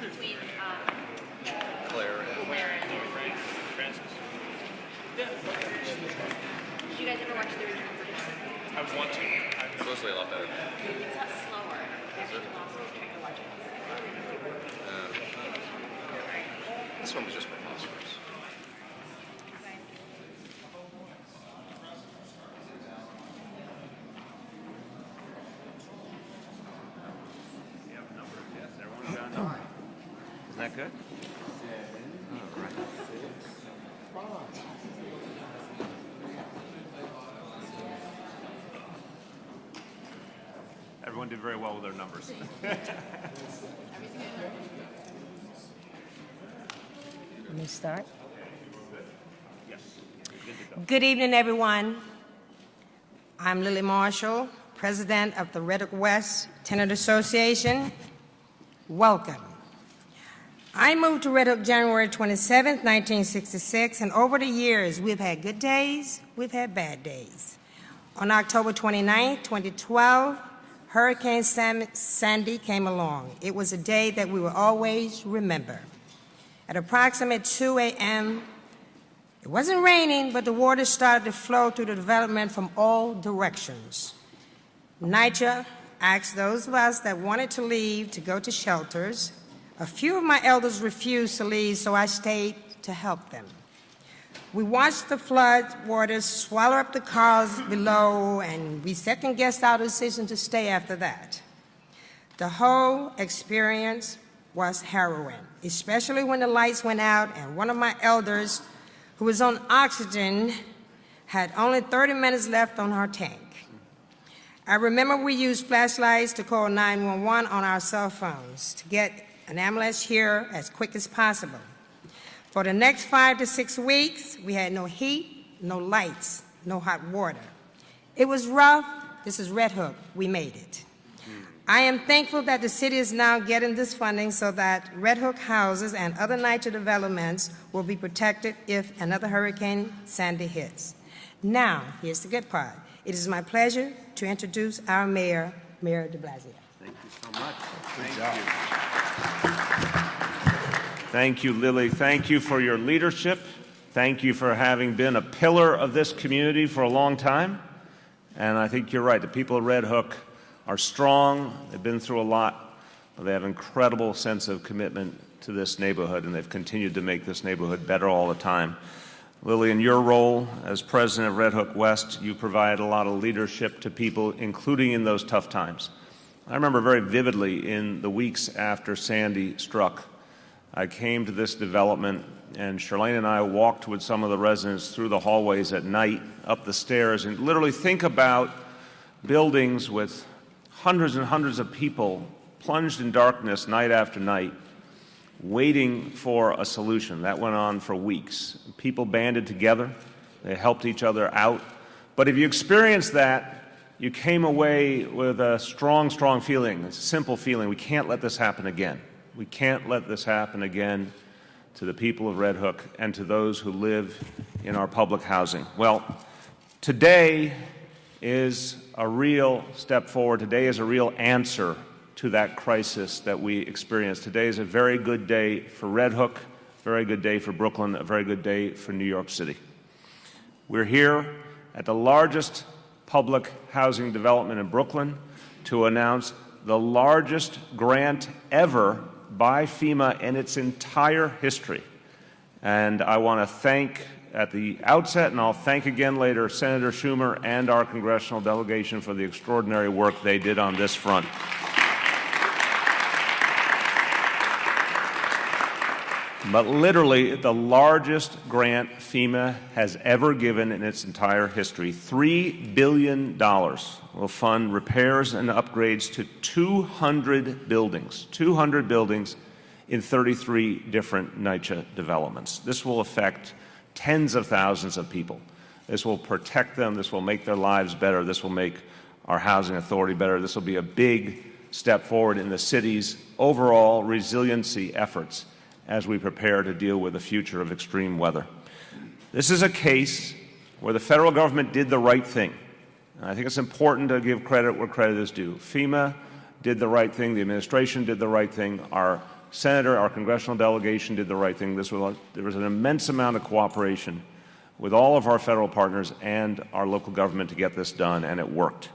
between Claire and Francis. Did you guys ever watch The Return of the King? I want to. It's mostly a lot better. It's not slower. Is it? Trying to watch it. This one was just preposterous. Isn't that good? Oh, right. Everyone did very well with their numbers. Let me start. Yes. Good evening, everyone. I'm Lily Marshall, President of the Red Hook West Tenant Association. Welcome. I moved to Red Hook January 27, 1966, and over the years, we've had good days, we've had bad days. On October 29, 2012, Hurricane Sandy came along. It was a day that we will always remember. At approximately 2 a.m., it wasn't raining, but the water started to flow through the development from all directions. NYCHA asked those of us that wanted to leave to go to shelters. A few of my elders refused to leave, so I stayed to help them. We watched the flood waters swallow up the cars below, and we second-guessed our decision to stay after that. The whole experience was harrowing, especially when the lights went out and one of my elders, who was on oxygen, had only 30 minutes left on her tank. I remember we used flashlights to call 911 on our cell phones to get an ambulance here as quick as possible. For the next 5 to 6 weeks, we had no heat, no lights, no hot water. It was rough. This is Red Hook. We made it. I am thankful that the city is now getting this funding so that Red Hook houses and other NYCHA developments will be protected if another Hurricane Sandy hits. Now, here's the good part. It is my pleasure to introduce our mayor, Mayor de Blasio. Thank you so much. Thank you. Thank you, Lily. Thank you for your leadership. Thank you for having been a pillar of this community for a long time. And I think you're right. The people of Red Hook are strong. They've been through a lot. But they have an incredible sense of commitment to this neighborhood, and they've continued to make this neighborhood better all the time. Lily, in your role as president of Red Hook West, you provide a lot of leadership to people, including in those tough times. I remember very vividly in the weeks after Sandy struck, I came to this development, and Charlene and I walked with some of the residents through the hallways at night, up the stairs, and literally think about buildings with hundreds and hundreds of people plunged in darkness night after night, waiting for a solution. That went on for weeks. People banded together. They helped each other out. But if you experienced that, you came away with a strong, strong feeling, a simple feeling. We can't let this happen again. We can't let this happen again to the people of Red Hook and to those who live in our public housing. Well, today is a real step forward. Today is a real answer to that crisis that we experienced. Today is a very good day for Red Hook, a very good day for Brooklyn, a very good day for New York City. We're here at the largest public housing development in Brooklyn to announce the largest grant ever by FEMA in its entire history. And I want to thank at the outset, and I'll thank again later, Senator Schumer and our congressional delegation for the extraordinary work they did on this front. But literally the largest grant FEMA has ever given in its entire history. $3 billion will fund repairs and upgrades to 200 buildings in 33 different NYCHA developments. This will affect tens of thousands of people. This will protect them. This will make their lives better. This will make our housing authority better. This will be a big step forward in the city's overall resiliency efforts as we prepare to deal with the future of extreme weather. This is a case where the federal government did the right thing. And I think it's important to give credit where credit is due. FEMA did the right thing. The administration did the right thing. Our senator, our congressional delegation did the right thing. There was an immense amount of cooperation with all of our federal partners and our local government to get this done, and it worked.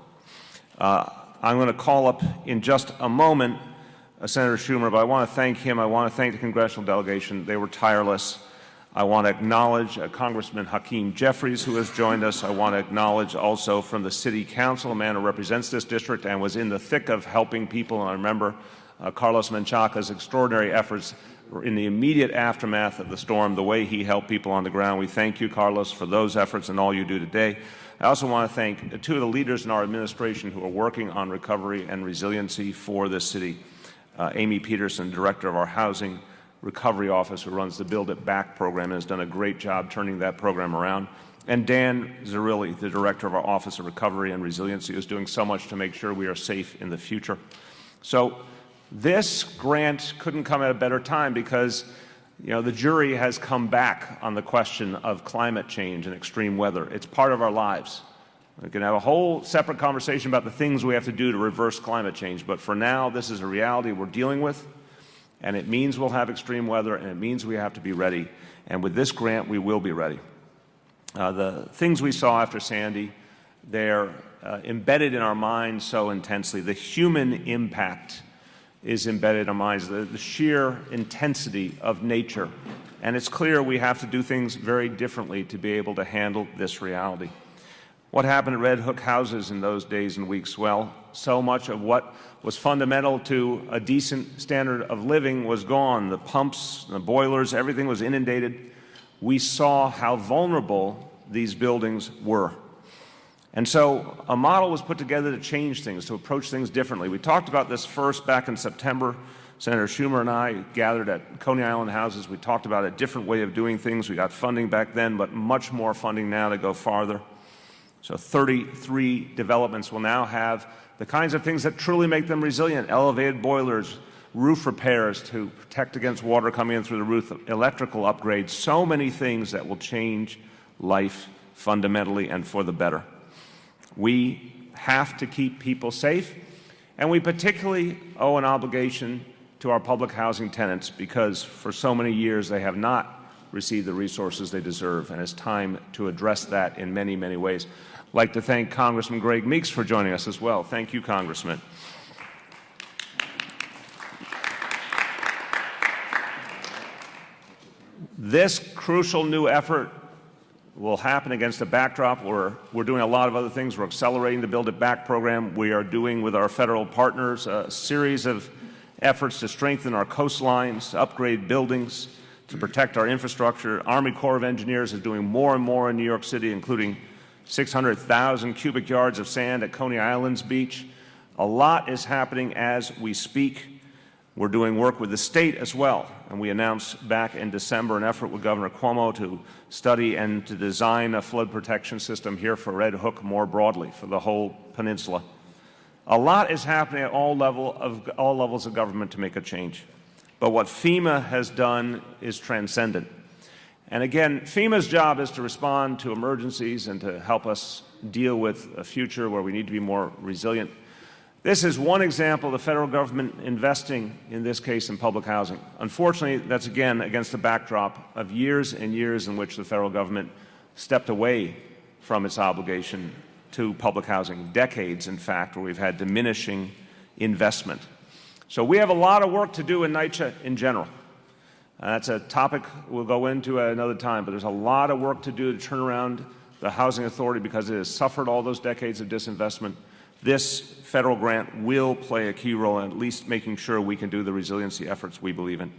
I'm going to call up in just a moment Senator Schumer, but I want to thank him. I want to thank the congressional delegation. They were tireless. I want to acknowledge Congressman Hakeem Jeffries, who has joined us. I want to acknowledge also from the City Council, a man who represents this district and was in the thick of helping people. And I remember Carlos Menchaca's extraordinary efforts in the immediate aftermath of the storm, the way he helped people on the ground. We thank you, Carlos, for those efforts and all you do today. I also want to thank two of the leaders in our administration who are working on recovery and resiliency for this city. Amy Peterson, director of our Housing Recovery Office, who runs the Build It Back program and has done a great job turning that program around. And Dan Zerilli, the director of our Office of Recovery and Resiliency, is doing so much to make sure we are safe in the future. So this grant couldn't come at a better time because, the jury has come back on the question of climate change and extreme weather. It's part of our lives. We can have a whole separate conversation about the things we have to do to reverse climate change, but for now, this is a reality we're dealing with, and it means we'll have extreme weather, and it means we have to be ready. And with this grant, we will be ready. The things we saw after Sandy, they're embedded in our minds so intensely. The human impact is embedded in our minds, the sheer intensity of nature. And it's clear we have to do things very differently to be able to handle this reality. What happened at Red Hook houses in those days and weeks? Well, so much of what was fundamental to a decent standard of living was gone. The pumps, the boilers, everything was inundated. We saw how vulnerable these buildings were. And so a model was put together to change things, to approach things differently. We talked about this first back in September. Senator Schumer and I gathered at Coney Island houses. We talked about a different way of doing things. We got funding back then, but much more funding now to go farther. So 33 developments will now have the kinds of things that truly make them resilient: elevated boilers, roof repairs to protect against water coming in through the roof, electrical upgrades, so many things that will change life fundamentally and for the better. We have to keep people safe, and we particularly owe an obligation to our public housing tenants because for so many years they have not received the resources they deserve, and it's time to address that in many, many ways. I'd like to thank Congressman Greg Meeks for joining us as well. Thank you, Congressman. This crucial new effort will happen against a backdrop where we're doing a lot of other things. We're accelerating the Build It Back program. We are doing with our federal partners a series of efforts to strengthen our coastlines, to upgrade buildings, to protect our infrastructure. Army Corps of Engineers is doing more and more in New York City, including 600,000 cubic yards of sand at Coney Island's beach. A lot is happening as we speak. We're doing work with the state as well, and we announced back in December an effort with Governor Cuomo to study and to design a flood protection system here for Red Hook more broadly for the whole peninsula. A lot is happening at all levels of government to make a change. But what FEMA has done is transcendent. And again, FEMA's job is to respond to emergencies and to help us deal with a future where we need to be more resilient. This is one example of the federal government investing, in this case, in public housing. Unfortunately, that's again against the backdrop of years and years in which the federal government stepped away from its obligation to public housing. Decades, in fact, where we've had diminishing investment. So we have a lot of work to do in NYCHA in general. That's a topic we'll go into at another time, but there's a lot of work to do to turn around the housing authority because it has suffered all those decades of disinvestment. This federal grant will play a key role in at least making sure we can do the resiliency efforts we believe in.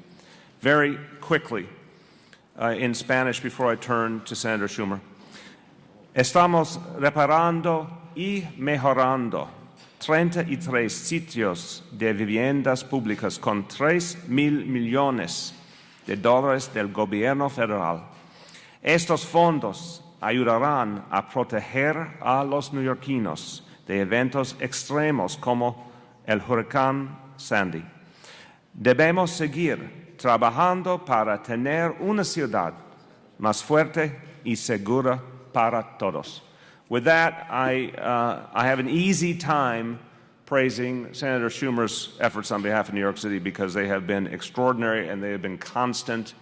Very quickly, in Spanish, before I turn to Senator Schumer. Estamos reparando y mejorando 33 sitios de viviendas públicas con 3,000 millones de dólares del gobierno federal. Estos fondos ayudarán a proteger a los neoyorquinos de eventos extremos como el huracán Sandy. Debemos seguir trabajando para tener una ciudad más fuerte y segura para todos. With that, I have an easy time praising Senator Schumer's efforts on behalf of New York City because they have been extraordinary and they have been constant,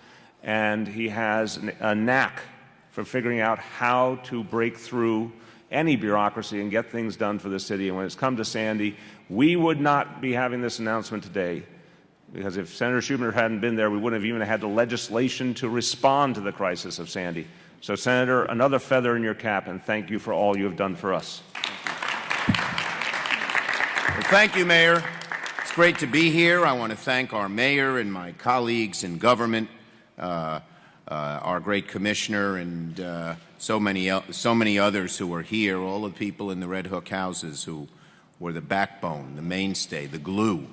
and he has a knack for figuring out how to break through any bureaucracy and get things done for the city. And when it's come to Sandy, we would not be having this announcement today, because if Senator Schumer hadn't been there, we wouldn't have even had the legislation to respond to the crisis of Sandy. So, Senator, another feather in your cap, and thank you for all you have done for us. Well, thank you, Mayor. It's great to be here. I want to thank our mayor and my colleagues in government, our great commissioner, and so many others who are here, all the people in the Red Hook houses who were the backbone, the mainstay, the glue.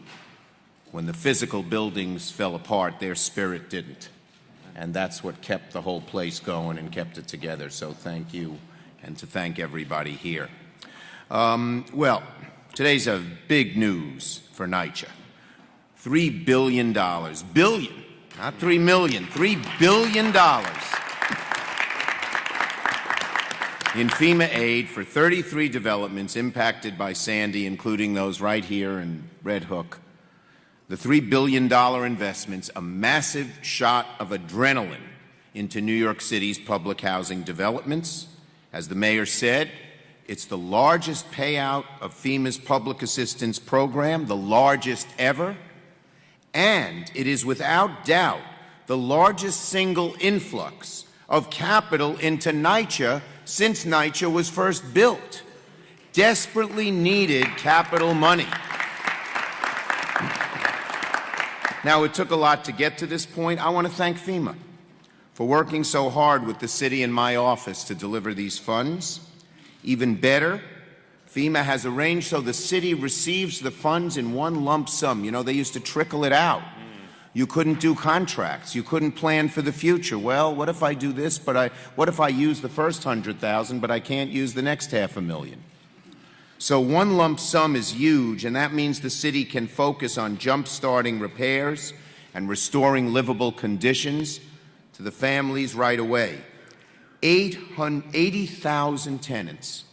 When the physical buildings fell apart, their spirit didn't. And that's what kept the whole place going and kept it together. So thank you, and to thank everybody here. Well, today's a big news for NYCHA. $3 billion. Billion, not 3 million, $3 billion in FEMA aid for 33 developments impacted by Sandy, including those right here in Red Hook. The $3 billion investment's a massive shot of adrenaline into New York City's public housing developments. As the mayor said, it's the largest payout of FEMA's public assistance program, the largest ever, and it is without doubt the largest single influx of capital into NYCHA since NYCHA was first built. Desperately needed capital money. Now, it took a lot to get to this point. I want to thank FEMA for working so hard with the city and my office to deliver these funds. Even better, FEMA has arranged so the city receives the funds in one lump sum. You know, they used to trickle it out. You couldn't do contracts. You couldn't plan for the future. Well, what if I do this, but what if I use the first 100,000, but I can't use the next $500,000? So one lump sum is huge, and that means the city can focus on jump-starting repairs and restoring livable conditions to the families right away. 80,000 tenants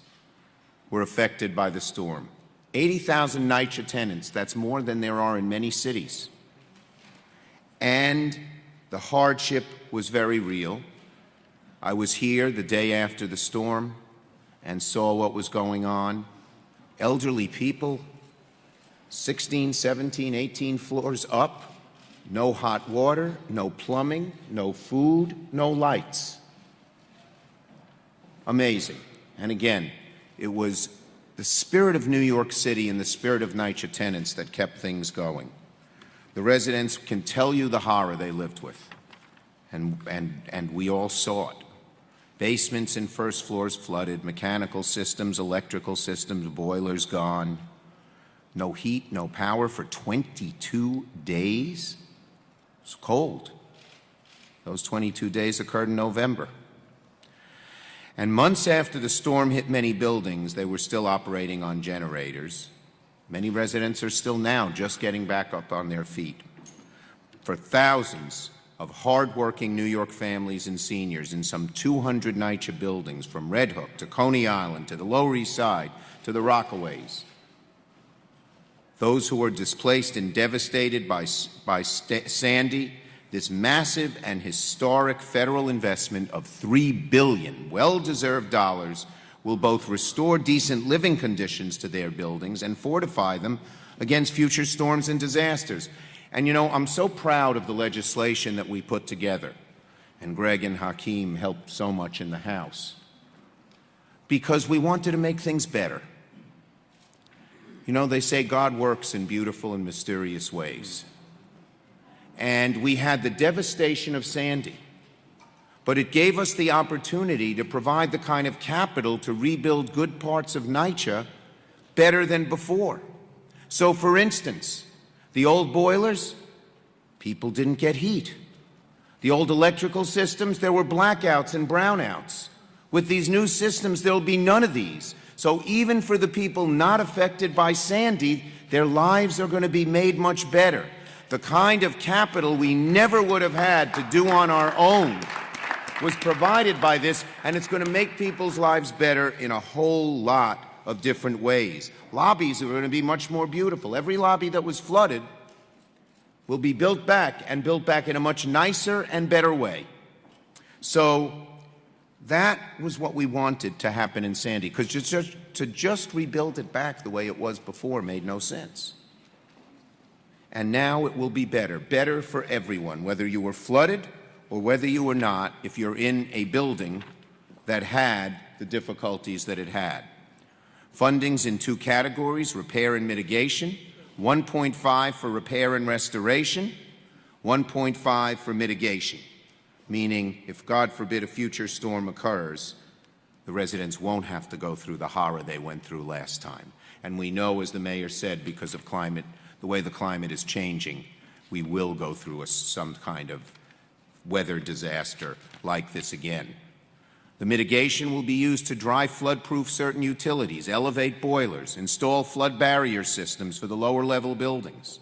were affected by the storm. 80,000 NYCHA tenants. That's more than there are in many cities. And the hardship was very real. I was here the day after the storm and saw what was going on. Elderly people, 16, 17, 18 floors up, no hot water, no plumbing, no food, no lights. Amazing. And again, it was the spirit of New York City and the spirit of NYCHA tenants that kept things going. The residents can tell you the horror they lived with, and we all saw it. Basements and first floors flooded, mechanical systems, electrical systems, boilers gone. No heat, no power for 22 days. It's cold. Those 22 days occurred in November. And months after the storm hit many buildings, they were still operating on generators. Many residents are still now just getting back up on their feet. For thousands of hard-working New York families and seniors in some 200 NYCHA buildings, from Red Hook to Coney Island to the Lower East Side to the Rockaways. Those who were displaced and devastated by Sandy, this massive and historic federal investment of $3 billion, well-deserved dollars, will both restore decent living conditions to their buildings and fortify them against future storms and disasters. And you know, I'm so proud of the legislation that we put together, and Greg and Hakeem helped so much in the House, because we wanted to make things better. You know, they say God works in beautiful and mysterious ways. And we had the devastation of Sandy, but it gave us the opportunity to provide the kind of capital to rebuild good parts of NYCHA better than before. So, for instance, the old boilers, people didn't get heat. The old electrical systems, there were blackouts and brownouts. With these new systems, there'll be none of these. So even for the people not affected by Sandy, their lives are going to be made much better. The kind of capital we never would have had to do on our own was provided by this, and it's going to make people's lives better in a whole lot of different ways. Lobbies are going to be much more beautiful. Every lobby that was flooded will be built back, and built back in a much nicer and better way. So that was what we wanted to happen in Sandy, because to just rebuild it back the way it was before made no sense. And now it will be better for everyone, whether you were flooded or whether you were not, if you're in a building that had the difficulties that it had. Funding's in two categories: repair and mitigation. 1.5 for repair and restoration, 1.5 for mitigation, meaning if, God forbid, a future storm occurs, the residents won't have to go through the horror they went through last time. And we know, as the mayor said, because of climate, the way the climate is changing, we will go through some kind of weather disaster like this again. The mitigation will be used to dry flood-proof certain utilities, elevate boilers, install flood barrier systems for the lower-level buildings,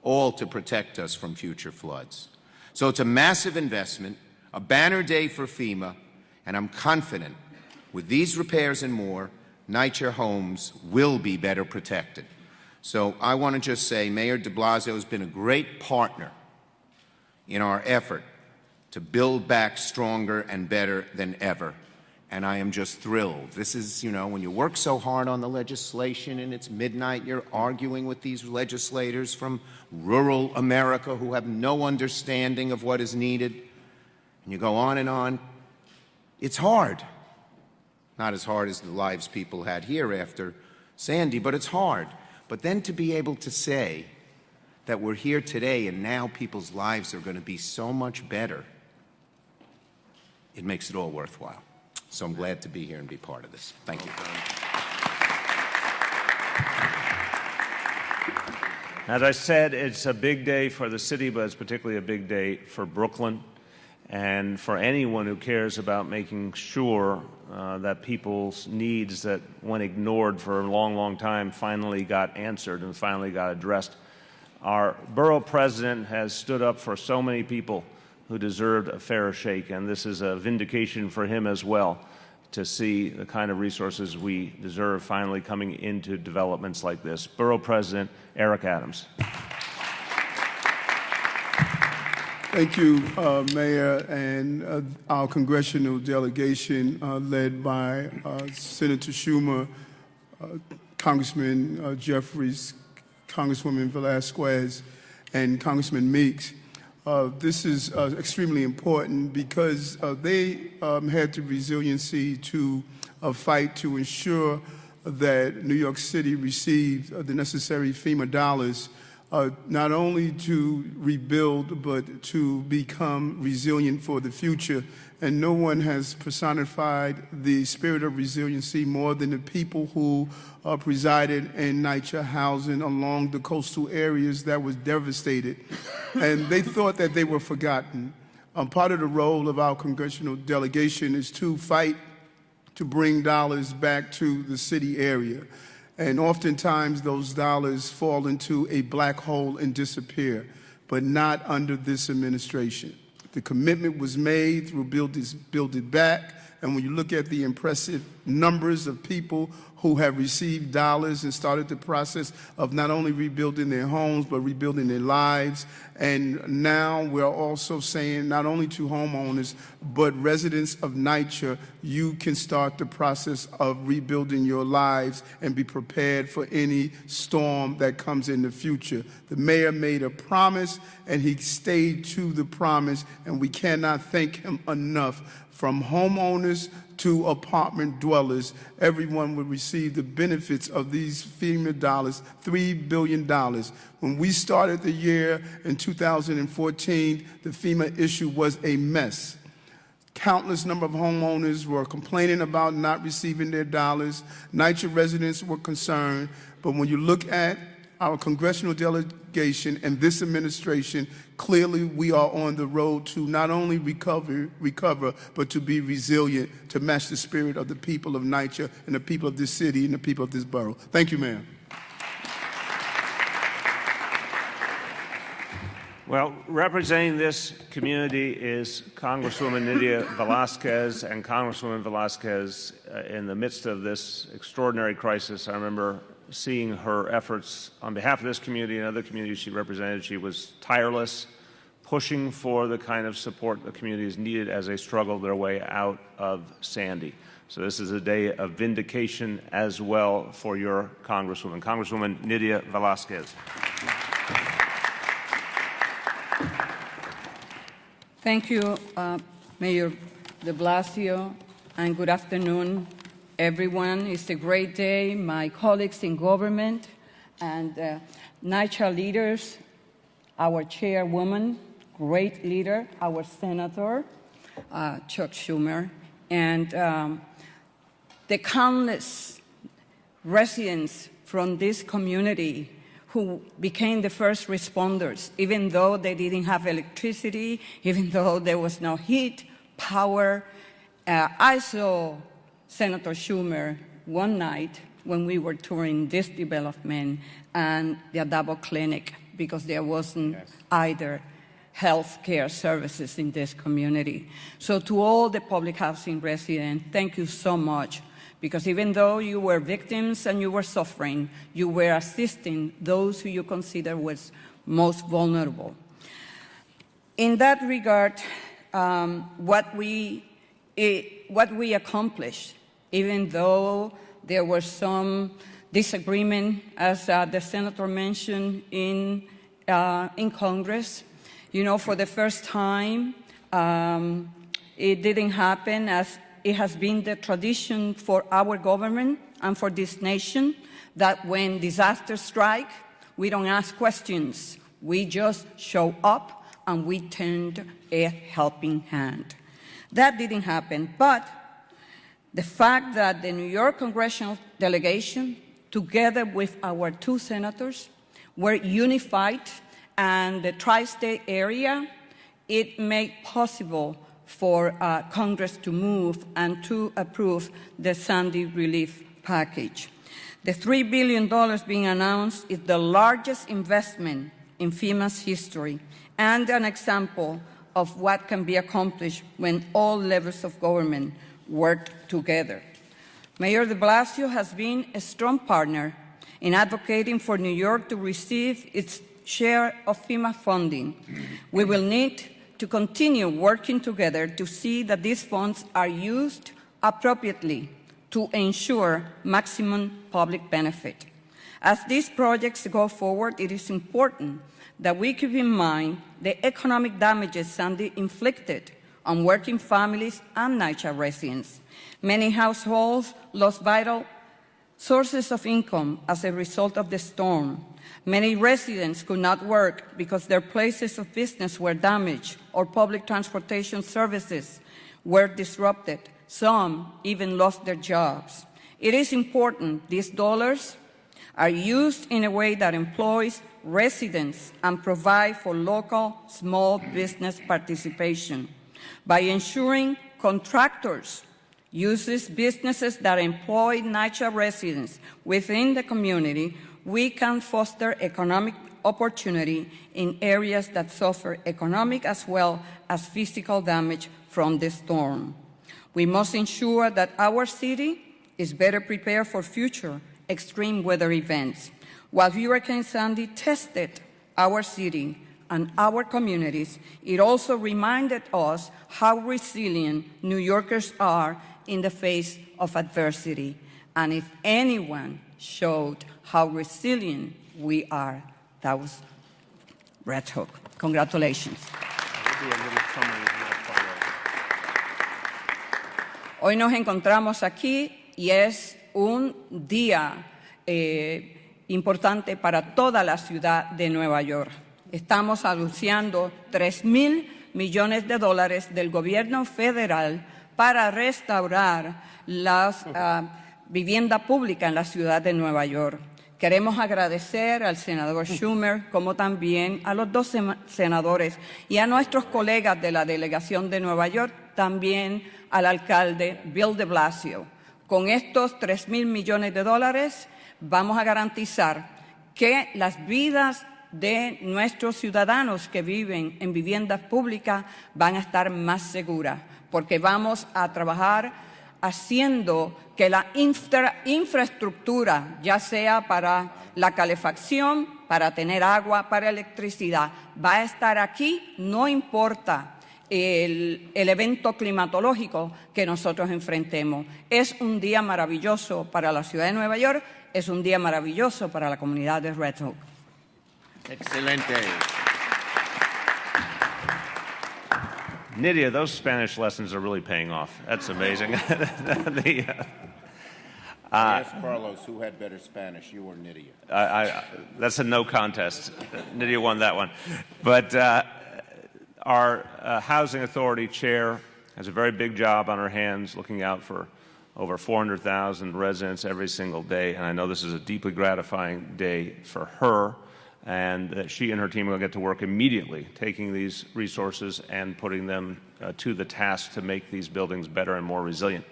all to protect us from future floods. So it's a massive investment, a banner day for FEMA, and I'm confident with these repairs and more, NYCHA homes will be better protected. So I want to just say Mayor de Blasio has been a great partner in our effort to build back stronger and better than ever. And I am just thrilled. This is, when you work so hard on the legislation and it's midnight, you're arguing with these legislators from rural America who have no understanding of what is needed. And you go on and on. It's hard. Not as hard as the lives people had here after Sandy, but it's hard. But then to be able to say that we're here today and now people's lives are going to be so much better, it makes it all worthwhile. So I'm glad to be here and be part of this. Thank you. As I said, it's a big day for the city, but it's particularly a big day for Brooklyn and for anyone who cares about making sure that people's needs that went ignored for a long, long time finally got answered and finally got addressed. Our borough president has stood up for so many people who deserved a fairer shake, and this is a vindication for him as well, to see the kind of resources we deserve finally coming into developments like this. Borough President Eric Adams. Thank you, Mayor, and our congressional delegation led by Senator Schumer, Congressman Jeffries, Congresswoman Velasquez, and Congressman Meeks. This is extremely important because they had the resiliency to fight to ensure that New York City received the necessary FEMA dollars, not only to rebuild, but to become resilient for the future. And no one has personified the spirit of resiliency more than the people who presided in NYCHA housing along the coastal areas that was devastated. And they thought that they were forgotten. Part of the role of our congressional delegation is to fight to bring dollars back to the city area. And oftentimes those dollars fall into a black hole and disappear, but not under this administration. The commitment was made through Build It Back, and when you look at the impressive numbers of people who have received dollars and started the process of not only rebuilding their homes, but rebuilding their lives. And now we're also saying not only to homeowners, but residents of NYCHA, you can start the process of rebuilding your lives and be prepared for any storm that comes in the future. The mayor made a promise, and he stayed to the promise, and we cannot thank him enough. From homeowners to apartment dwellers, everyone will receive the benefits of these FEMA dollars, $3 billion. When we started the year in 2014, the FEMA issue was a mess. Countless number of homeowners were complaining about not receiving their dollars. NYCHA residents were concerned, but when you look at our congressional delegation and this administration, clearly we are on the road to not only recover, but to be resilient, to match the spirit of the people of NYCHA and the people of this city and the people of this borough. Thank you, ma'am. Well, representing this community is Congresswoman Nydia Velázquez, and Congresswoman Velázquez, in the midst of this extraordinary crisis, I remember seeing her efforts on behalf of this community and other communities she represented. She was tireless, pushing for the kind of support the communities needed as they struggled their way out of Sandy. So this is a day of vindication as well for your Congresswoman. Congresswoman Nydia Velázquez. Thank you, Mayor de Blasio, and good afternoon, everyone. It's a great day. My colleagues in government and NYCHA leaders, our chairwoman, great leader, our senator, Chuck Schumer, and the countless residents from this community who became the first responders, even though they didn't have electricity, even though there was no heat, power. I saw Senator Schumer one night when we were touring this development and the Adabo Clinic, because there wasn't either health care services in this community. So to all the public housing residents, thank you so much, because even though you were victims and you were suffering, you were assisting those who you consider was most vulnerable. In that regard, what we accomplished, even though there was some disagreement, as the senator mentioned in Congress, you know, for the first time, it didn't happen as it has been the tradition for our government and for this nation that when disasters strike, we don't ask questions. We just show up and we tend a helping hand. That didn't happen, but the fact that the New York congressional delegation, together with our two senators, were unified, and the tri-state area, it made possible for Congress to move and to approve the Sandy relief package. The $3 billion being announced is the largest investment in FEMA's history and an example of what can be accomplished when all levels of government work together. Mayor de Blasio has been a strong partner in advocating for New York to receive its share of FEMA funding. We will need to continue working together to see that these funds are used appropriately to ensure maximum public benefit. As these projects go forward, it is important that we keep in mind the economic damages Sandy inflicted on working families and NYCHA residents. Many households lost vital sources of income as a result of the storm. Many residents could not work because their places of business were damaged or public transportation services were disrupted. Some even lost their jobs. It is important these dollars are used in a way that employs residents and provide for local small business participation. By ensuring contractors uses businesses that employ NYCHA residents within the community, we can foster economic opportunity in areas that suffer economic as well as physical damage from the storm. We must ensure that our city is better prepared for future extreme weather events. While Hurricane Sandy tested our city and our communities, it also reminded us how resilient New Yorkers are in the face of adversity. And if anyone showed how resilient we are, that was Red Hook. Congratulations. Hoy nos encontramos aquí y es un día importante para toda la ciudad de Nueva York. Estamos anunciando $3,000 millones del gobierno federal para restaurar la vivienda pública en la ciudad de Nueva York. Queremos agradecer al senador Schumer, como también a los dos senadores y a nuestros colegas de la delegación de Nueva York, también al alcalde Bill de Blasio. Con estos $3,000 millones vamos a garantizar que las vidas de nuestros ciudadanos que viven en viviendas públicas van a estar más seguras, porque vamos a trabajar haciendo que la infraestructura, ya sea para la calefacción, para tener agua, para electricidad, va a estar aquí, no importa el evento climatológico que nosotros enfrentemos. Es un día maravilloso para la ciudad de Nueva York, es un día maravilloso para la comunidad de Red Hook. Excelente. Nydia, those Spanish lessons are really paying off. That's amazing. Ask Carlos who had better Spanish, you or Nydia. That's a no contest. Nydia won that one. But our Housing Authority chair has a very big job on her hands looking out for over 400,000 residents every single day. And I know this is a deeply gratifying day for her, and that she and her team will get to work immediately, taking these resources and putting them to the task to make these buildings better and more resilient.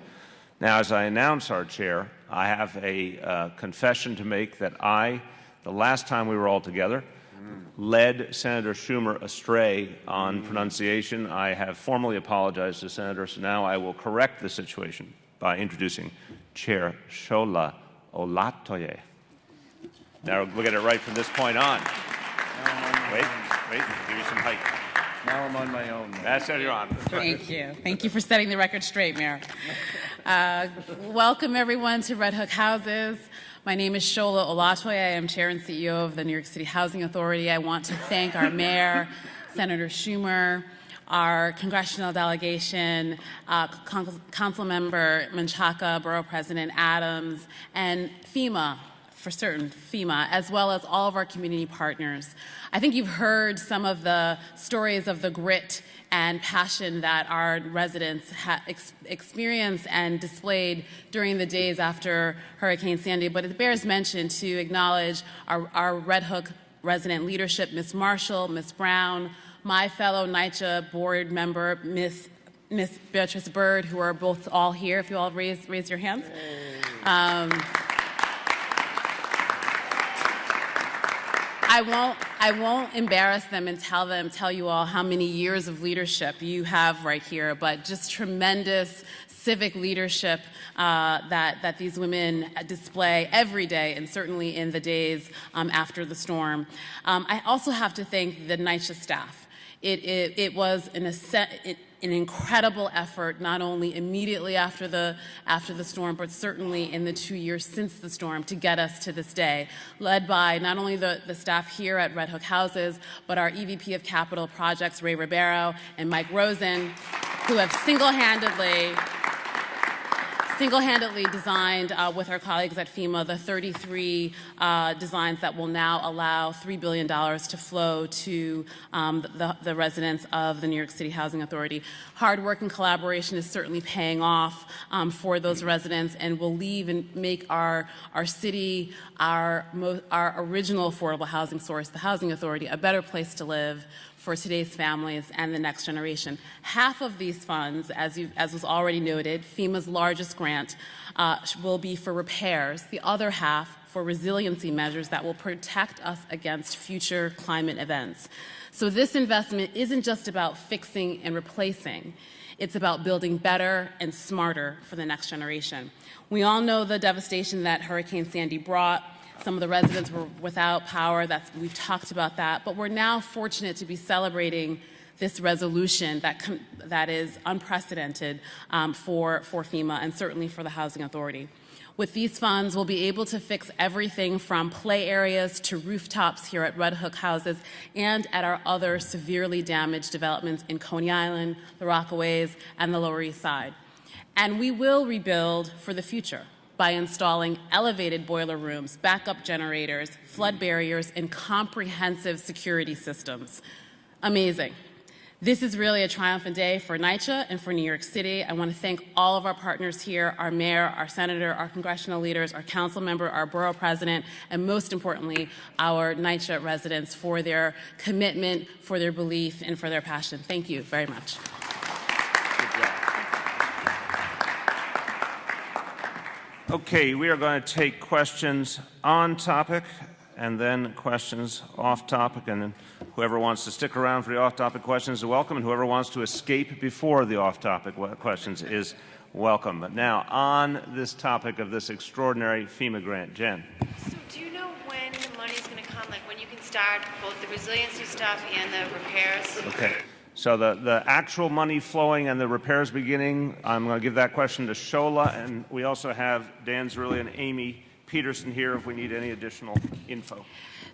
Now, as I announce our chair, I have a confession to make that the last time we were all together, led Senator Schumer astray on pronunciation. I have formally apologized to Senator, so now I will correct the situation by introducing Chair Shola Olatoye. Now we'll get it right from this point on. Wait, give you some height. Now I'm on my own. That's it, you're on. Thank you. Thank you for setting the record straight, Mayor. Welcome, everyone, to Red Hook Houses. My name is Shola Olatoye. I am Chair and CEO of the New York City Housing Authority. I want to thank our Mayor, Senator Schumer, our congressional delegation, Council Member NYCHA, Borough President Adams, and FEMA, for certain, FEMA, as well as all of our community partners. I think you've heard some of the stories of the grit and passion that our residents experienced and displayed during the days after Hurricane Sandy, but it bears mention to acknowledge our Red Hook resident leadership, Ms. Marshall, Ms. Brown, my fellow NYCHA board member, Ms. Beatrice Bird, who are both all here. If you all raise your hands. I won't embarrass them and tell you all how many years of leadership you have right here, but just tremendous civic leadership that these women display every day, and certainly in the days after the storm. I also have to thank the NYCHA staff. It was an incredible effort, not only immediately after the storm, but certainly in the 2 years since the storm, to get us to this day, led by not only the staff here at Red Hook Houses, but our EVP of Capital Projects, Ray Ribeiro, and Mike Rosen, who have single-handedly designed with our colleagues at FEMA the 33 designs that will now allow $3 billion to flow to the residents of the New York City Housing Authority. Hard work and collaboration is certainly paying off for those residents, and will leave and make our city, our original affordable housing source, the Housing Authority, a better place to live for today's families and the next generation. Half of these funds, as was already noted, FEMA's largest grant, will be for repairs. The other half for resiliency measures that will protect us against future climate events. So this investment isn't just about fixing and replacing. It's about building better and smarter for the next generation. We all know the devastation that Hurricane Sandy brought. Some of the residents were without power. We've talked about that. But we're now fortunate to be celebrating this resolution that is unprecedented for FEMA and certainly for the Housing Authority. With these funds, we'll be able to fix everything from play areas to rooftops here at Red Hook Houses and at our other severely damaged developments in Coney Island, the Rockaways, and the Lower East Side. And we will rebuild for the future by installing elevated boiler rooms, backup generators, flood barriers, and comprehensive security systems. Amazing. This is really a triumphant day for NYCHA and for New York City. I want to thank all of our partners here, our mayor, our senator, our congressional leaders, our council member, our borough president, and most importantly, our NYCHA residents for their commitment, for their belief, and for their passion. Thank you very much. Okay, we are going to take questions on topic, and then questions off topic. And then whoever wants to stick around for the off topic questions is welcome, and whoever wants to escape before the off topic questions is welcome. But now, on this topic of this extraordinary FEMA grant, Jen. So do you know when the money's going to come, like when you can start both the resiliency stuff and the repairs? Okay. So the actual money flowing and the repairs beginning, I'm going to give that question to Shola, and we also have Dan Zerilli and Amy Peterson here if we need any additional info.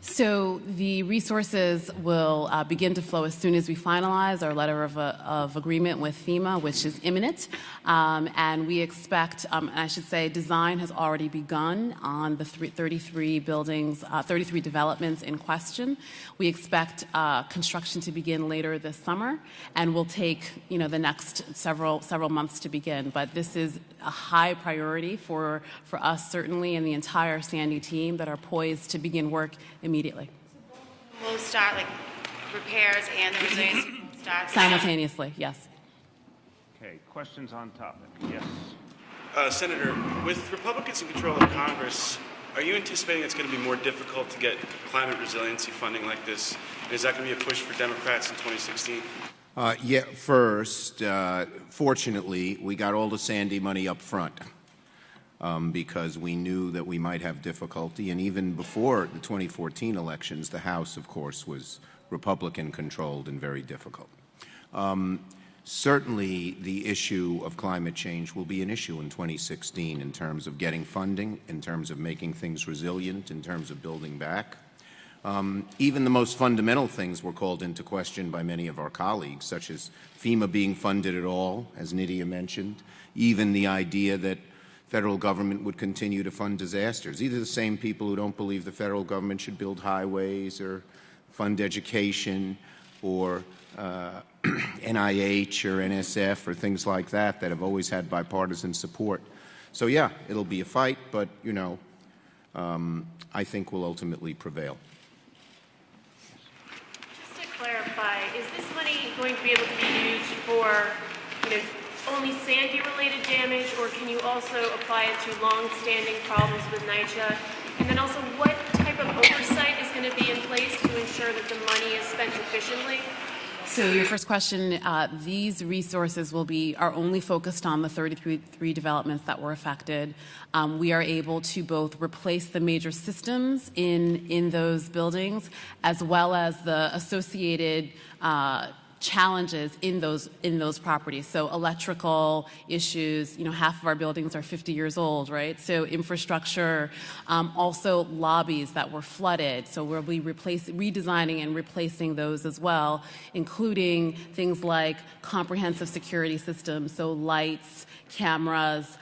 So the resources will begin to flow as soon as we finalize our letter of agreement with FEMA, which is imminent. And we expect, I should say, design has already begun on the 33 buildings, 33 developments in question. We expect construction to begin later this summer, and will take, the next several months to begin. But this is a high priority for us, certainly, and the entire Sandy team that are poised to begin work immediately. We'll start like repairs and the resiliency will start Simultaneously, yes. Okay, questions on topic? Yes. Senator, with Republicans in control of Congress, are you anticipating it's going to be more difficult to get climate resiliency funding like this? And is that going to be a push for Democrats in 2016? Yeah, first, fortunately, we got all the Sandy money up front because we knew that we might have difficulty. And even before the 2014 elections, the House, of course, was Republican-controlled and very difficult. Certainly, the issue of climate change will be an issue in 2016 in terms of getting funding, in terms of making things resilient, in terms of building back. Even the most fundamental things were called into question by many of our colleagues, such as FEMA being funded at all, as Nydia mentioned, even the idea that federal government would continue to fund disasters. These are the same people who don't believe the federal government should build highways or fund education or NIH or NSF or things like that that have always had bipartisan support. So yeah, it'll be a fight, but I think we'll ultimately prevail. Just to clarify, is this money going to be able to be used for, only Sandy-related damage, or can you also apply it to long-standing problems with NYCHA? And then also, what type of oversight is going to be in place to ensure that the money is spent efficiently? So your first question, these resources are only focused on the 33 developments that were affected. We are able to both replace the major systems in those buildings, as well as the associated challenges in those properties. So electrical issues, half of our buildings are 50 years old, right? So infrastructure, also lobbies that were flooded. So we'll be redesigning and replacing those as well, including things like comprehensive security systems, so lights, cameras,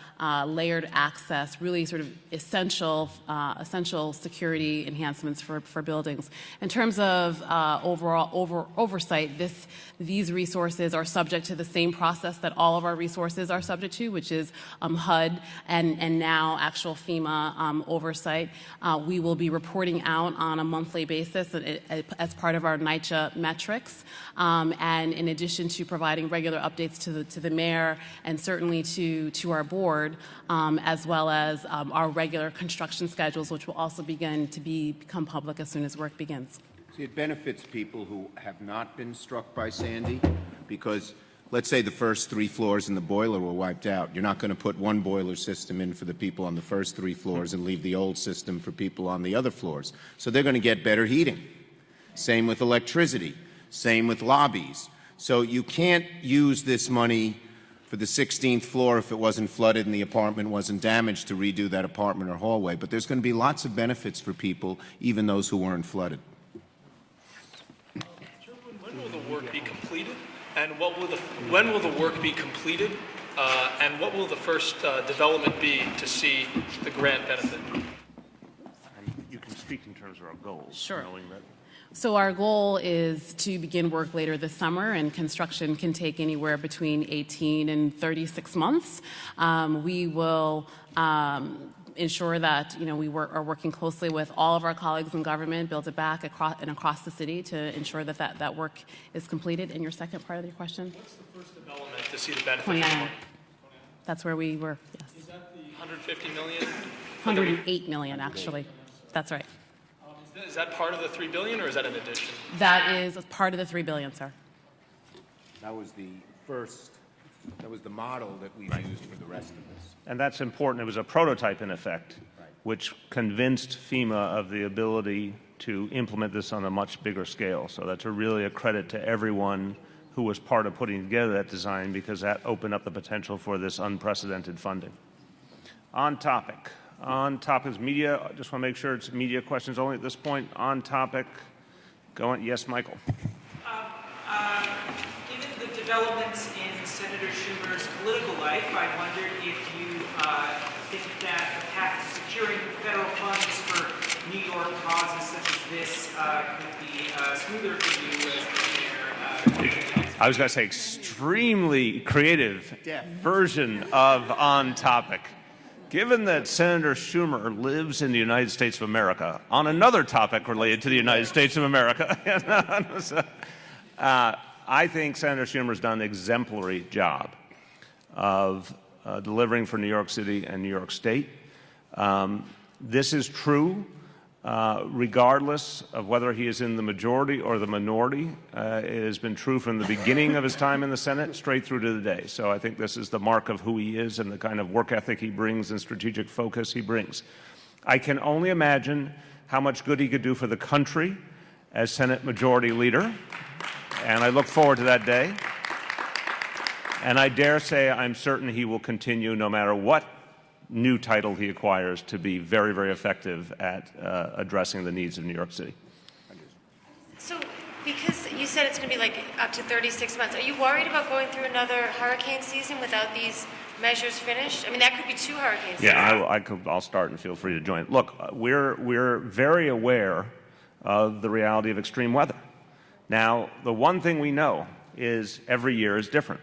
layered access, really sort of essential security enhancements for buildings. In terms of overall oversight, these resources are subject to the same process that all of our resources are subject to, which is HUD and now actual FEMA oversight. We will be reporting out on a monthly basis as part of our NYCHA metrics, and in addition to providing regular updates to the mayor and certainly to our board, as well as our regular construction schedules, which will also begin to become public as soon as work begins. See, it benefits people who have not been struck by Sandy because, let's say, the first 3 floors in the boiler were wiped out. You're not going to put one boiler system in for the people on the first 3 floors and leave the old system for people on the other floors. So they're going to get better heating. Same with electricity. Same with lobbies. So you can't use this money for the 16th floor if it wasn't flooded and the apartment wasn't damaged to redo that apartment or hallway. But there's going to be lots of benefits for people, even those who weren't flooded. When will the work be completed? And when will the work be completed? And what will the first development be to see the grant benefit? You can speak in terms of our goals. Sure. Knowing that. So our goal is to begin work later this summer, and construction can take anywhere between 18 and 36 months. We will ensure that we are working closely with all of our colleagues in government, build it back across the city to ensure that work is completed. And your second part of your question? What's the first development to see the benefit? 29. That's where we were. Yes. Is that the 150 million? 108 million, actually. That's right. Is Is that part of the $3 billion, or is that an addition? That is part of the $3 billion, sir. That was the model that we've used for the rest of this. And that's important. It was a prototype, in effect, which convinced FEMA of the ability to implement this on a much bigger scale. So that's really a credit to everyone who was part of putting together that design, because that opened up the potential for this unprecedented funding. On topic. On topic is media. I just want to make sure it's media questions only at this point. On topic. Go on. Yes, Michael. Given the developments in Senator Schumer's political life, I wondered if you think that the path to securing federal funds for New York causes such as this could be smoother for you as premier. I was going to say extremely creative version of on topic. Given that Senator Schumer lives in the United States of America, on another topic related to the United States of America, I think Senator Schumer's done an exemplary job of delivering for New York City and New York State. This is true regardless of whether he is in the majority or the minority. It has been true from the beginning of his time in the Senate straight through to the day. So I think this is the mark of who he is and the kind of work ethic he brings and strategic focus he brings. I can only imagine how much good he could do for the country as Senate Majority Leader, and I look forward to that day. And I dare say I'm certain he will continue, no matter what new title he acquires, to be very, very effective at addressing the needs of New York City. So, because you said it's going to be like up to 36 months, are you worried about going through another hurricane season without these measures finished? I mean, that could be 2 hurricane seasons. Yeah, I'll start and feel free to join. Look, we're very aware of the reality of extreme weather. Now, the one thing we know is every year is different.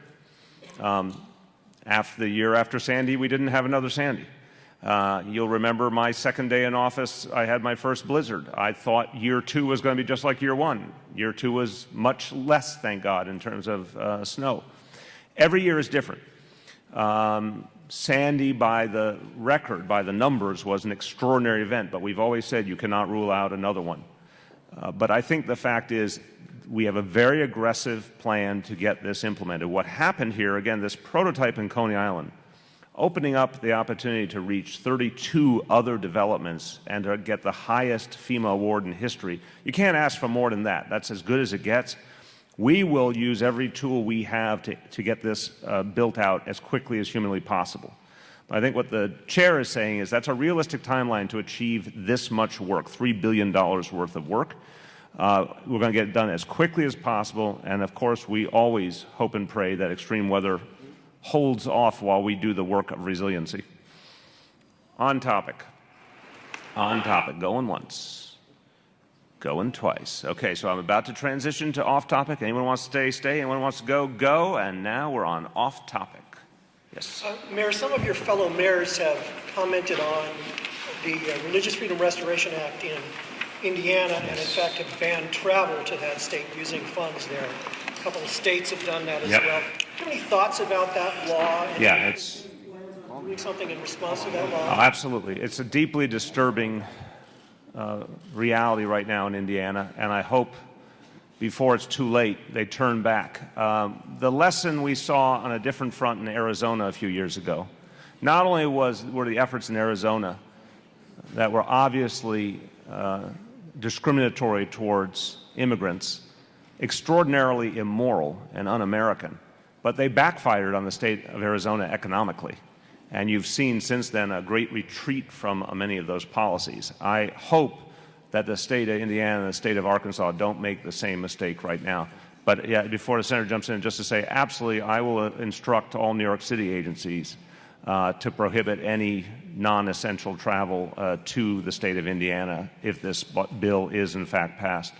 After the year after Sandy, we didn't have another Sandy. You'll remember my second day in office, I had my first blizzard. I thought year 2 was going to be just like year 1. Year 2 was much less, thank God, in terms of snow. Every year is different. Sandy, by the record, by the numbers, was an extraordinary event, but we've always said you cannot rule out another one. But I think the fact is we have a very aggressive plan to get this implemented. What happened here, again, this prototype in Coney Island, opening up the opportunity to reach 32 other developments and to get the highest FEMA award in history. You can't ask for more than that. That's as good as it gets. We will use every tool we have to get this built out as quickly as humanly possible. But I think what the chair is saying is that's a realistic timeline to achieve this much work, $3 billion worth of work. We're going to get it done as quickly as possible, and of course we always hope and pray that extreme weather holds off while we do the work of resiliency. On topic. On topic. Going once. Going twice. Okay, so I'm about to transition to off topic. Anyone wants to stay, stay. Anyone wants to go, go. And now we're on off topic. Yes. Mayor, some of your fellow mayors have commented on the Religious Freedom Restoration Act in Indiana, and in fact have banned travel to that state using funds there. A couple of states have done that as well. Do you have any thoughts about that law? Yeah, it's doing something in response to that law? Oh, absolutely. It's a deeply disturbing reality right now in Indiana, and I hope before it's too late they turn back. The lesson we saw on a different front in Arizona a few years ago, not only were the efforts in Arizona that were obviously discriminatory towards immigrants, extraordinarily immoral and un-American, but they backfired on the state of Arizona economically. And you've seen since then a great retreat from many of those policies. I hope that the state of Indiana and the state of Arkansas don't make the same mistake right now. But yeah, before the senator jumps in, just to say, absolutely, I will instruct all New York City agencies to prohibit any non-essential travel to the state of Indiana if this bill is in fact passed.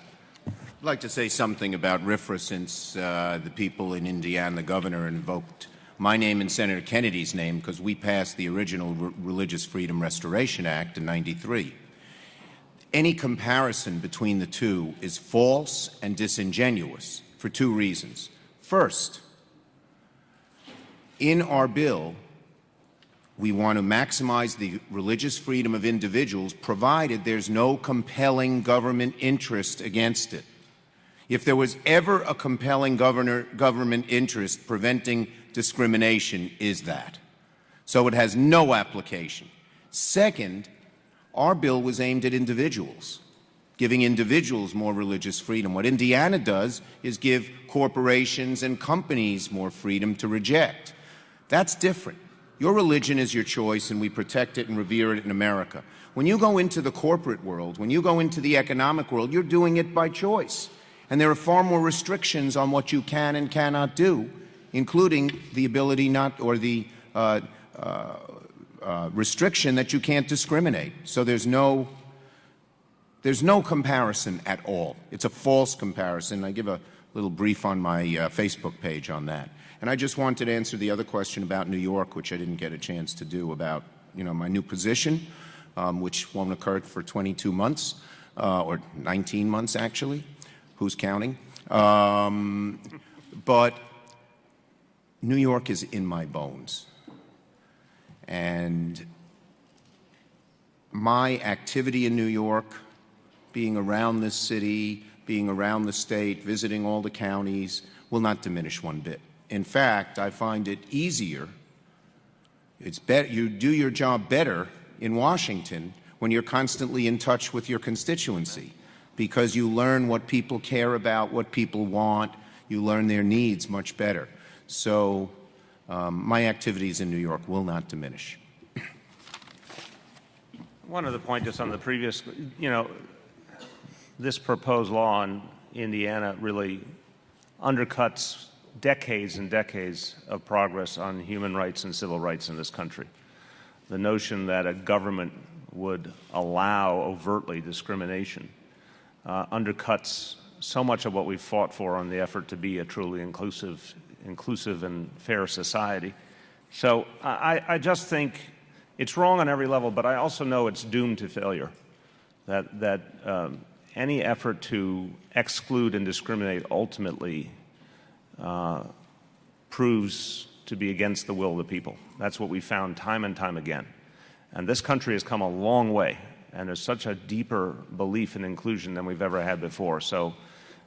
I'd like to say something about RFRA since the people in Indiana, the governor, invoked my name and Senator Kennedy's name because we passed the original Religious Freedom Restoration Act in '93. Any comparison between the two is false and disingenuous for 2 reasons. First, in our bill, We want to maximize the religious freedom of individuals, provided there's no compelling government interest against it. If there was ever a compelling government interest preventing discrimination, is that. So it has no application. Second, our bill was aimed at individuals, giving individuals more religious freedom. What Indiana does is give corporations and companies more freedom to reject. That's different. Your religion is your choice, and we protect it and revere it in America. When you go into the corporate world, when you go into the economic world, you're doing it by choice. And there are far more restrictions on what you can and cannot do, including the ability not, or the restriction that you can't discriminate. So there's no comparison at all. It's a false comparison. I give a little brief on my Facebook page on that. And I just wanted to answer the other question about New York, which I didn't get a chance to do, about my new position, which won't occur for 22 months, or 19 months actually. Who's counting? But New York is in my bones. And my activity in New York, being around this city, being around the state, visiting all the counties, will not diminish one bit. In fact, I find it easier. You do your job better in Washington when you're constantly in touch with your constituency, because you learn what people care about, what people want. You learn their needs much better. So my activities in New York will not diminish. One other point just on the previous, this proposed law in Indiana really undercuts decades and decades of progress on human rights and civil rights in this country. The notion that a government would allow overtly discrimination undercuts so much of what we've fought for on the effort to be a truly inclusive and fair society. So I just think it's wrong on every level, but I also know it's doomed to failure. That any effort to exclude and discriminate ultimately proves to be against the will of the people. That's what we found time and time again. And this country has come a long way, and there's such a deeper belief in inclusion than we've ever had before. So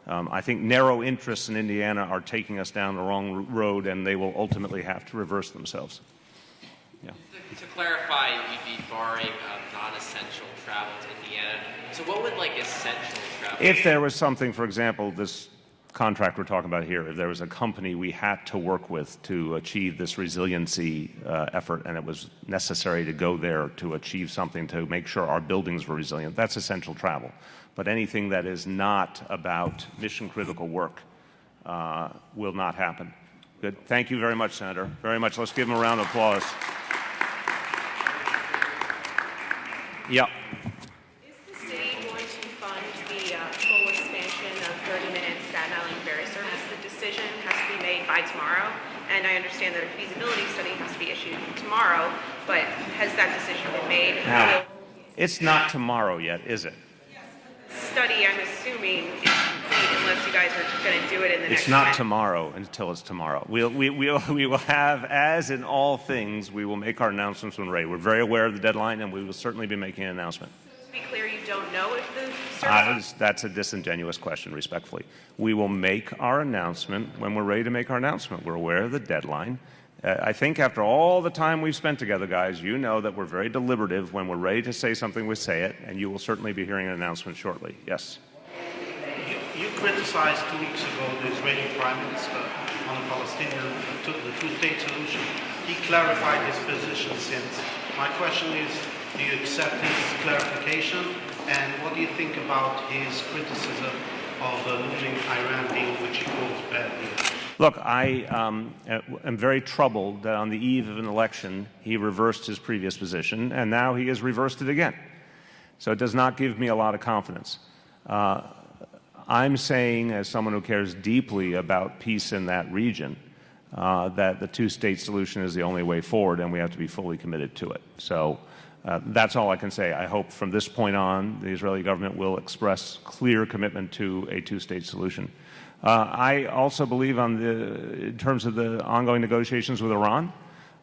I think narrow interests in Indiana are taking us down the wrong road, and they will ultimately have to reverse themselves. Yeah. To clarify, you'd be barring non-essential travel to Indiana. So what would essential travel be? If there was something, for example, this contract we're talking about here, if there was a company we had to work with to achieve this resiliency effort, and it was necessary to go there to achieve something to make sure our buildings were resilient, that's essential travel. But anything that is not about mission-critical work will not happen. Good. Thank you very much, Senator. Very much. Let's give him a round of applause. Yeah. Is the city going to fund the full expansion of 30-minute Staten Island ferry service? The decision has to be made by tomorrow, and I understand that a feasibility study has to be issued tomorrow, but has that decision been made? Now, it's not tomorrow yet, is it? Study, I'm assuming, is complete unless you guys are going to do it in the next It's not month. tomorrow until it's tomorrow. We will have, as in all things, we will make our announcements when ready. We're very aware of the deadline, and we will certainly be making an announcement. To be clear, you don't know if the service... That's a disingenuous question, respectfully. We will make our announcement when we're ready to make our announcement. We're aware of the deadline. I think after all the time we've spent together, guys, you know that we're very deliberative. When we're ready to say something, we say it, and you will certainly be hearing an announcement shortly. Yes? You criticized 2 weeks ago the Israeli Prime Minister on the Palestinian, the two-state solution. He clarified his position since. My question is, do you accept his clarification? And what do you think about his criticism of losing Iran deal, which he calls bad deal? Look, I am very troubled that on the eve of an election, he reversed his previous position, and now he has reversed it again. So it does not give me a lot of confidence. I'm saying, as someone who cares deeply about peace in that region, that the two-state solution is the only way forward, and we have to be fully committed to it. So that's all I can say. I hope from this point on, the Israeli government will express clear commitment to a two-state solution. I also believe in terms of the ongoing negotiations with Iran,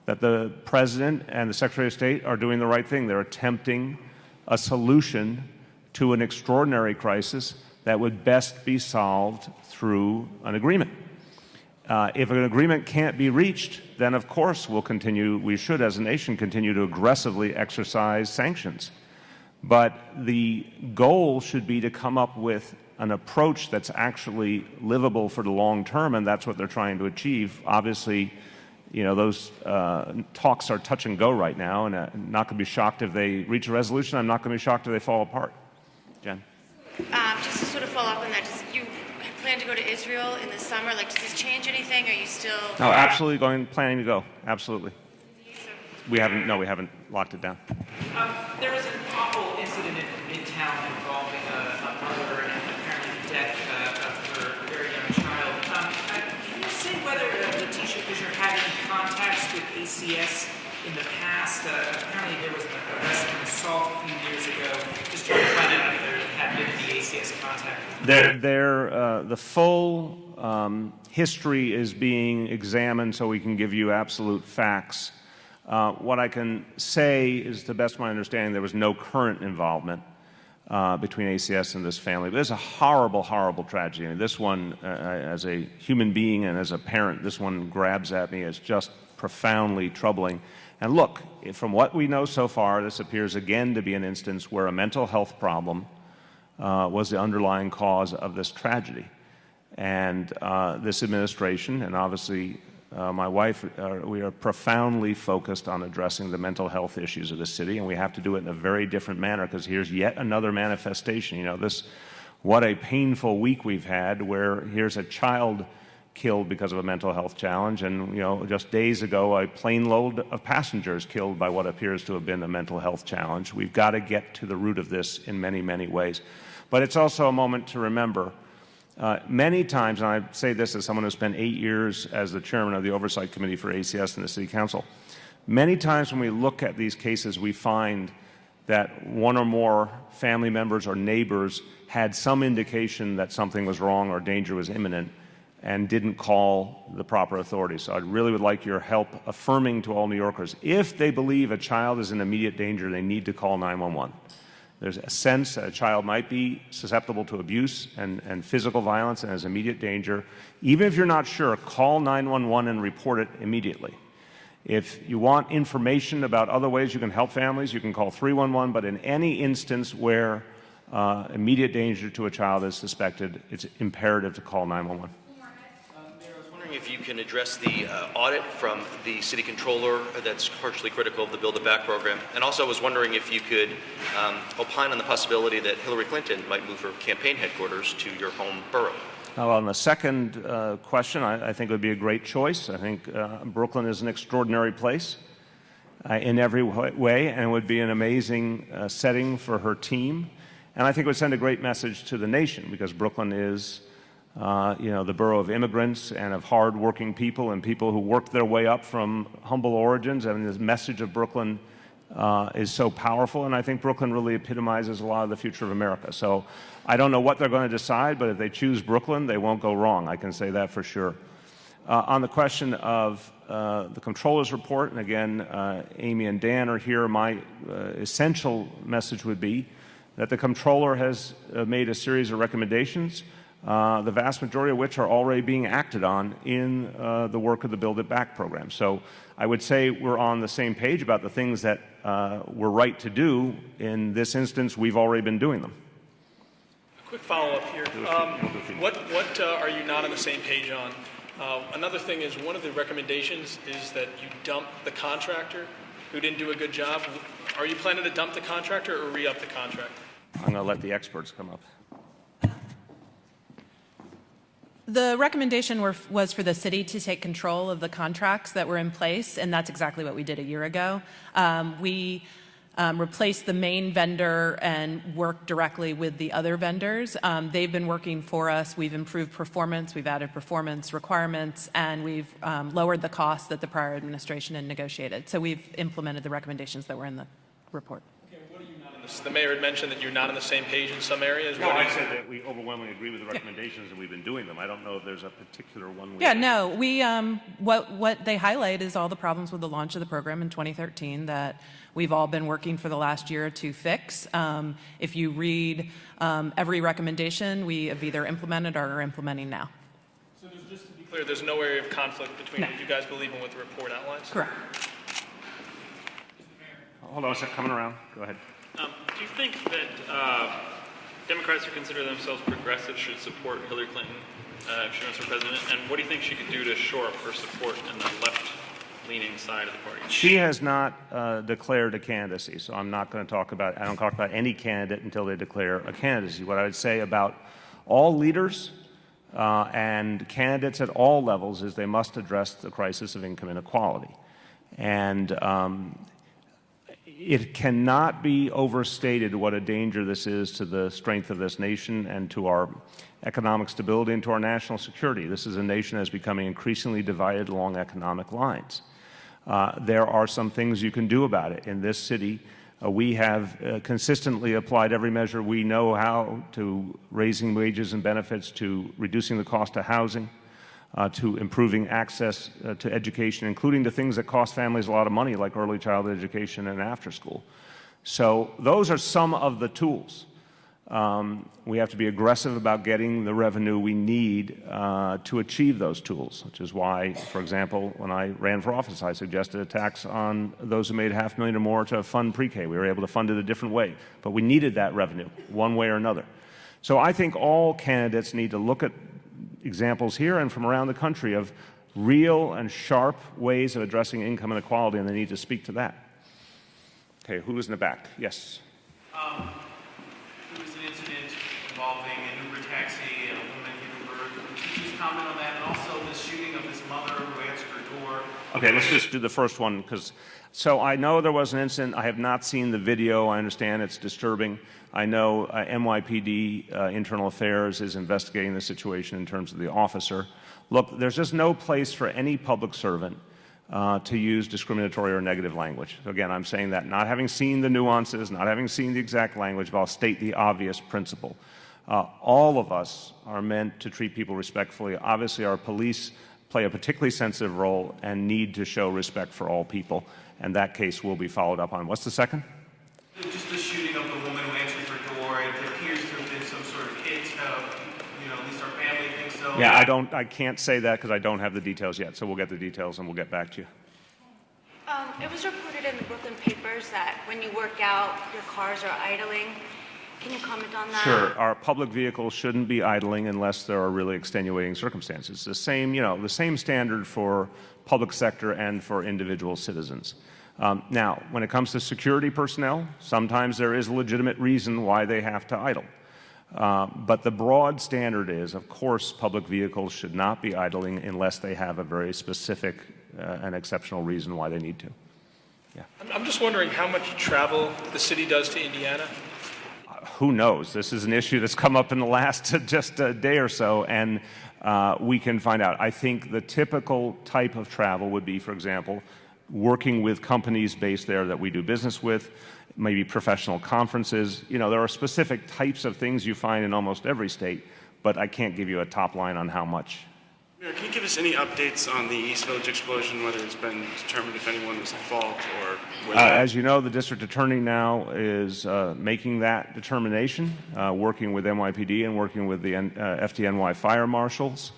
that the President and the Secretary of State are doing the right thing. They're attempting a solution to an extraordinary crisis that would best be solved through an agreement. If an agreement can't be reached, then of course we should as a nation continue to aggressively exercise sanctions. But the goal should be to come up with an approach that's actually livable for the long term, and that's what they're trying to achieve. Obviously, those talks are touch and go right now, and I'm not going to be shocked if they reach a resolution. I'm not going to be shocked if they fall apart. Jen? Just to sort of follow up on that, you plan to go to Israel in the summer? Does this change anything? Are you still... No, absolutely planning to go. Absolutely. We haven't locked it down. There was an awful incident in Midtown involving a mother and apparently the death of her very young child. Can you say whether Letitia Fisher had any contacts with ACS in the past? Apparently there was an arrest and assault a few years ago. Just trying to find out if there had been any ACS contact. The full history is being examined so we can give you absolute facts. What I can say is, to the best of my understanding, there was no current involvement between ACS and this family. But it's a horrible, horrible tragedy. I mean, this one, as a human being and as a parent, this one grabs at me as just profoundly troubling. And look, from what we know so far, this appears again to be an instance where a mental health problem was the underlying cause of this tragedy. And this administration, and obviously my wife, we are profoundly focused on addressing the mental health issues of the city, and we have to do it in a very different manner, because here's yet another manifestation. What a painful week we've had, where here's a child killed because of a mental health challenge, and just days ago a plane load of passengers killed by what appears to have been a mental health challenge. We've got to get to the root of this in many, many ways. But it's also a moment to remember many times, and I say this as someone who spent 8 years as the chairman of the Oversight Committee for ACS in the City Council, many times when we look at these cases, we find that one or more family members or neighbors had some indication that something was wrong or danger was imminent and didn't call the proper authorities. So I really would like your help affirming to all New Yorkers, if they believe a child is in immediate danger, they need to call 911. There's a sense that a child might be susceptible to abuse and physical violence and has immediate danger. Even if you're not sure, call 911 and report it immediately. If you want information about other ways you can help families, you can call 311, but in any instance where immediate danger to a child is suspected, it's imperative to call 911. If you can address the audit from the city controller that's harshly critical of the Build It Back program. And also I was wondering if you could opine on the possibility that Hillary Clinton might move her campaign headquarters to your home borough. Well, on the second question, I think it would be a great choice. I think Brooklyn is an extraordinary place in every way, and it would be an amazing setting for her team. And I think it would send a great message to the nation, because Brooklyn is the borough of immigrants and of hard-working people and people who worked their way up from humble origins. I mean, this message of Brooklyn is so powerful, and I think Brooklyn really epitomizes a lot of the future of America. So I don't know what they're going to decide, but if they choose Brooklyn, they won't go wrong. I can say that for sure. On the question of the Comptroller's report, and again, Amy and Dan are here, my essential message would be that the Comptroller has made a series of recommendations, the vast majority of which are already being acted on in the work of the Build It Back program. So I would say we're on the same page about the things that we're right to do. In this instance, we've already been doing them. A quick follow-up here. What are you not on the same page on? Another thing is, one of the recommendations is that you dump the contractor who didn't do a good job. Are you planning to dump the contractor or re-up the contract? I'm going to let the experts come up. The recommendation was for the city to take control of the contracts that were in place, and that's exactly what we did a year ago. We replaced the main vendor and worked directly with the other vendors. They've been working for us. We've improved performance. We've added performance requirements, and we've lowered the costs that the prior administration had negotiated. So we've implemented the recommendations that were in the report. Okay, what are you not The mayor had mentioned that you're not on the same page in some areas. No, I said that we overwhelmingly agree with the recommendations and we've been doing them. I don't know if there's a particular one. Yeah, no, we what they highlight is all the problems with the launch of the program in 2013 that we've all been working for the last year to fix. If you read every recommendation, we have either implemented or are implementing now. So just to be clear, there's no area of conflict between what you guys believe and what the report outlines? Correct. Hold on a second, coming around. Go ahead. Do you think that Democrats who consider themselves progressive should support Hillary Clinton if she runs for president? And what do you think she could do to shore up her support in the left-leaning side of the party? She has not declared a candidacy, so I'm not going to talk about, I don't talk about any candidate until they declare a candidacy. What I would say about all leaders and candidates at all levels is they must address the crisis of income inequality. And it cannot be overstated what a danger this is to the strength of this nation and to our economic stability and to our national security. This is a nation that is becoming increasingly divided along economic lines. There are some things you can do about it. In this city, we have consistently applied every measure we know how to raising wages and benefits, to reducing the cost of housing, to improving access to education, including the things that cost families a lot of money, like early childhood education and after school. So those are some of the tools. We have to be aggressive about getting the revenue we need to achieve those tools, which is why, for example, when I ran for office, I suggested a tax on those who made $500,000 or more to fund pre-K. We were able to fund it a different way, but we needed that revenue one way or another. So I think all candidates need to look at examples here and from around the country of real and sharp ways of addressing income inequality, and they need to speak to that. Okay, who is in the back? Yes. There was an incident involving an Uber taxi and a woman giving birth. Could you just comment on that? And also the shooting of this mother who answered her door. Okay, let's just do the first one, because so I know there was an incident. I have not seen the video. I understand it's disturbing. I know NYPD Internal Affairs is investigating the situation in terms of the officer. Look, there's just no place for any public servant to use discriminatory or negative language. So again, I'm saying that not having seen the nuances, not having seen the exact language, but I'll state the obvious principle. All of us are meant to treat people respectfully. Obviously, our police play a particularly sensitive role and need to show respect for all people, and that case will be followed up on. What's the second? Just the shooting of the woman who answered her door. It appears to have been some sort of hit. At least our family thinks so. Yeah, I can't say that because I don't have the details yet, so we'll get the details and we'll get back to you. It was reported in the Brooklyn papers that when you work out, your cars are idling. Can you comment on that? Sure. Our public vehicles shouldn't be idling unless there are really extenuating circumstances. The same, the same standard for public sector and for individual citizens. Now, when it comes to security personnel, sometimes there is a legitimate reason why they have to idle. But the broad standard is, of course, public vehicles should not be idling unless they have a very specific and exceptional reason why they need to. Yeah. I'm just wondering how much travel the city does to Indiana. Who knows? This is an issue that's come up in the last just a day or so, and we can find out. I think the typical type of travel would be, for example, working with companies based there that we do business with, maybe professional conferences. There are specific types of things you find in almost every state, but I can't give you a top line on how much. Mayor, can you give us any updates on the East Village explosion, whether it's been determined if anyone was at fault or whether... As you know, the district attorney now is making that determination, working with NYPD and working with the FDNY fire marshals.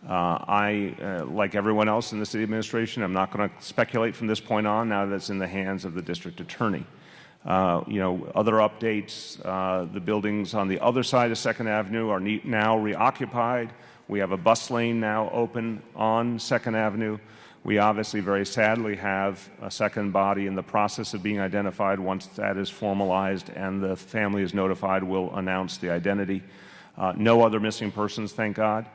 I, like everyone else in the city administration, I'm not going to speculate from this point on now that it's in the hands of the district attorney. Other updates, the buildings on the other side of 2nd Avenue are now reoccupied. We have a bus lane now open on 2nd Avenue. We obviously, very sadly, have a second body in the process of being identified. Once that is formalized and the family is notified, we'll announce the identity. No other missing persons, thank God.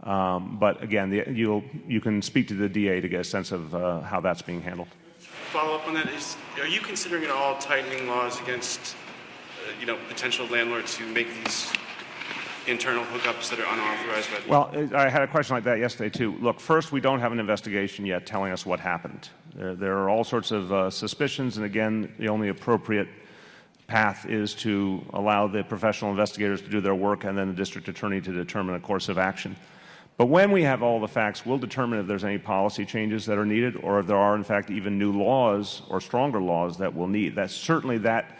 But again, you can speak to the DA to get a sense of how that's being handled. Follow up on that is, are you considering at all tightening laws against, potential landlords who make these internal hookups that are unauthorized by the... Well, I had a question like that yesterday, too. Look, first, we don't have an investigation yet telling us what happened. There are all sorts of suspicions, and again, the only appropriate path is to allow the professional investigators to do their work and then the district attorney to determine a course of action. But when we have all the facts, we'll determine if there's any policy changes that are needed or if there are, in fact, even new laws or stronger laws that we'll need. That's certainly that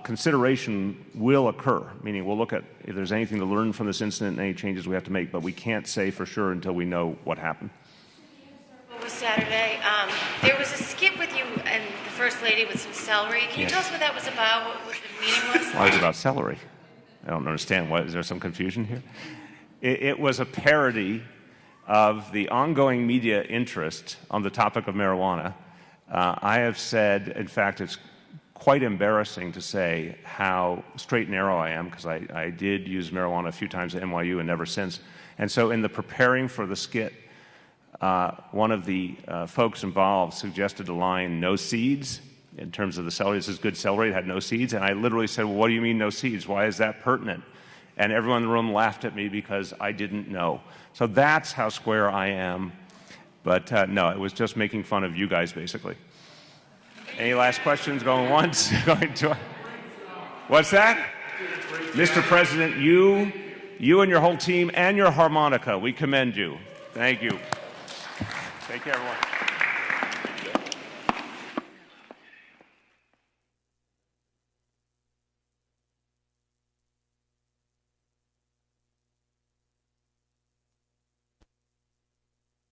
consideration will occur, meaning we'll look at if there's anything to learn from this incident and any changes we have to make, but we can't say for sure until we know what happened. What was Saturday? There was a skit with you and the First Lady with some celery. Can you tell us what that was about, what the meeting was? Well, it was about celery. I don't understand. Is there some confusion here? It was a parody of the ongoing media interest on the topic of marijuana. I have said, in fact, it's quite embarrassing to say how straight and narrow I am, because I did use marijuana a few times at NYU and never since. And so in the preparing for the skit, one of the folks involved suggested the line, no seeds, in terms of the celery. This is good celery, it had no seeds. And I literally said, well, what do you mean no seeds? Why is that pertinent? And everyone in the room laughed at me because I didn't know. So that's how square I am. But no, it was just making fun of you guys, basically. Any last questions? Going once? Going twice? What's that? Mr. President, you and your whole team and your harmonica, we commend you. Thank you. Take care, everyone.